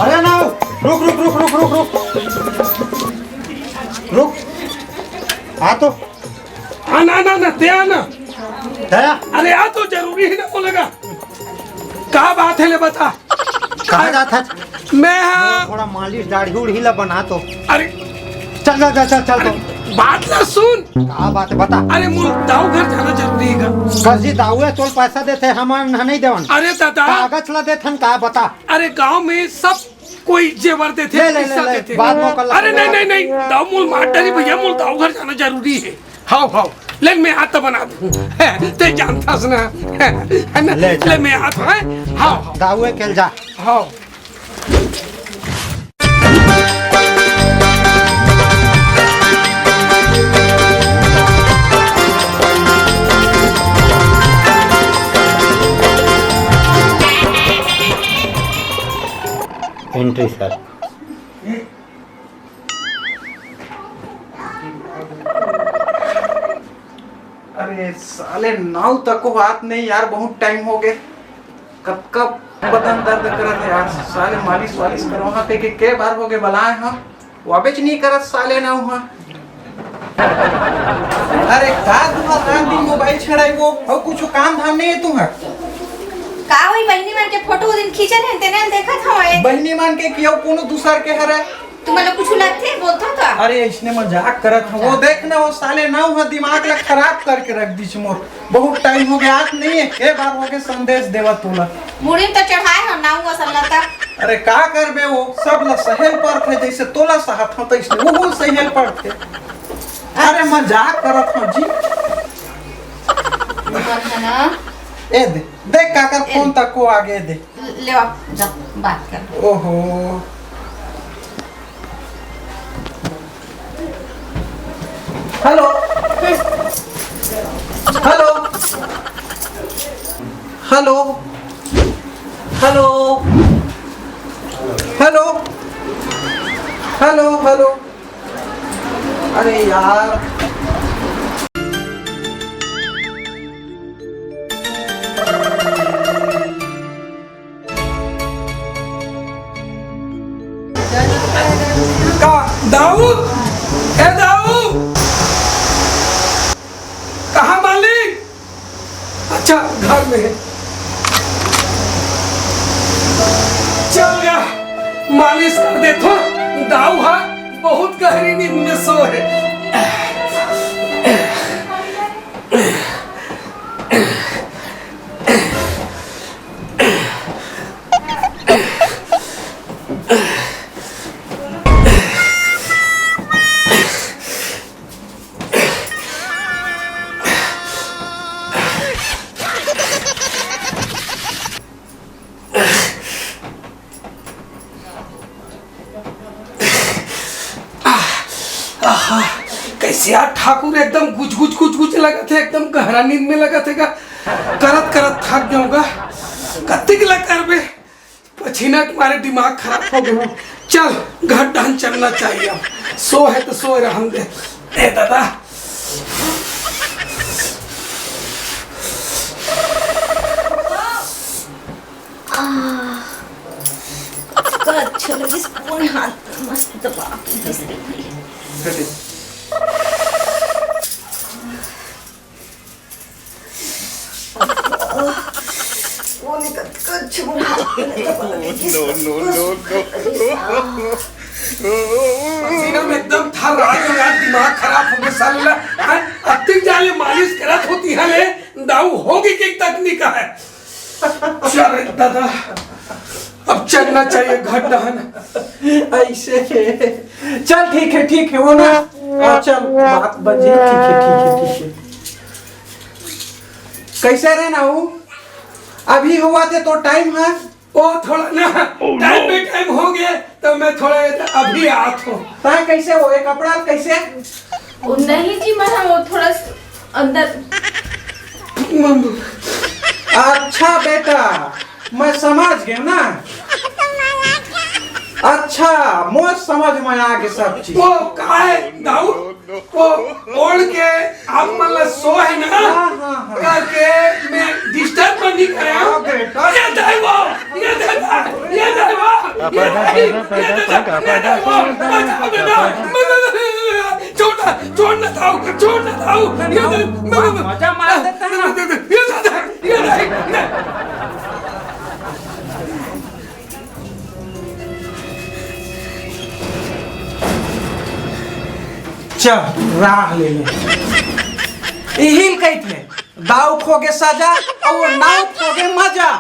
अरे ना रुक रुक रुक रुक रुक रुक रुक आ तो आना ना ना ते आना दया अरे आ तो जरूरी ही ना बोलेगा क्या बात है ले बता कहाँ जाता मैं हाँ थोड़ा मालिश दाढ़ी उड़ी ला बना तो अरे चल चल चल चल चल तो बात ना सुन क्या बात है बता अरे मुल दाऊ घर जाना जरूरी है कजी दाऊ तोल पैसा देते हम नहीं देवन अरे दादा कागज ला देथन का बता अरे गांव में सब कोई जेवर देते ले, ले, पैसा ले, ले, देते बाद में कल अरे नहीं नहीं नहीं दाऊ मूल मार डाली भैया मूल दाऊ घर जाना जरूरी है हाउ हाउ ले मैं आता बना दूं ते जानता सुना है ना ले मैं आता है हाउ दाऊ केल जा हाउ एंट्री सर अरे साले 9 तक को बात नहीं यार, बहुत टाइम हो गए। कब कब बदन दर्द करत है यार, साले मालिश वालिश करवा के बार हो गए बुलाए हम वाबेच नहीं करत साले ना हुआ। अरे का तुम्हारा रात दिन मोबाइल छड़ाई वो और कुछ काम धाम नहीं है तुम्हार का वही बहनी मान के फोटो दिन खींचन है तेने देखा था ओए बहनी मान के कियो कोनो दूसर के हरे तुम्हारे कुछ लगते बोलता था। अरे इसने मजाक करत है वो, देखना वो साले ना हुआ दिमाग ला खराब करके रख दी मोर। बहुत टाइम हो गया आज नहीं है के बार हो के संदेश देवा तोला मुड़ी तो चढ़ाए हो ना हुआ सल्ला तक। अरे का करबे वो सब ला सहेल पर थे जैसे तोला साहब था इसने वो सहेल पर थे। अरे मजाक करत हो जी ना ए दे देख काकर फोन तक को आगे दे ले आ जा बात कर। ओहो hello hello hello hello hello hello hello अरे यार का दाऊ ए दाऊ कहाँ मालिक? अच्छा घर में है। चल गया मालिश कर दे तो दाऊ है बहुत गहरी नींद में सो है। कैसे यार ठाकुर एकदम गुज गुज गुज गुज लगा थे, एकदम गहरा नींद में लगा थे का करत करत थक जाऊंगा कत्ती गिला कर बे पसीना तुम्हारे दिमाग खराब हो गया। चल घर डान चलना चाहिए अब सो है तो सो रहम दे ए दादा अच्छा लगे पूरे हाथ मस्त दबा के दूसरी भाई वो निकल कुछ बुरा पसीना में एकदम थर रहा है यार दिमाग खराब हो गया साला अतिक जाले मालिश करत होती है ले दाऊ होगी की तकनीक है। चल दादा अब चलना चाहिए घर दहन ऐसे चल ठीक है वो ना चल बात बजे ठीक है कैसे रहना हूँ अभी हुआ थे तो टाइम है वो थोड़ा ना टाइम पे टाइम हो गया तो मैं थोड़ा अभी आता हूँ। ताकि कैसे हो ये कपड़ा कैसे नहीं जी मैं वो थोड़ा अंदर अच्छा बेटा मैं समझ गया ना अच्छा मोज समझ में आ गए सब चीज वो कहा है दाऊ वो ओढ़ के आप मतलब सो है ना करके मैं डिस्टर्ब नहीं कर रहा हूँ। ये देखो ये देखो ये देखो ये छोड़ना था मजा मार देता है। चल राह ले ले। यही कही थे दाव खोगे सजा और नाव खोगे मजा।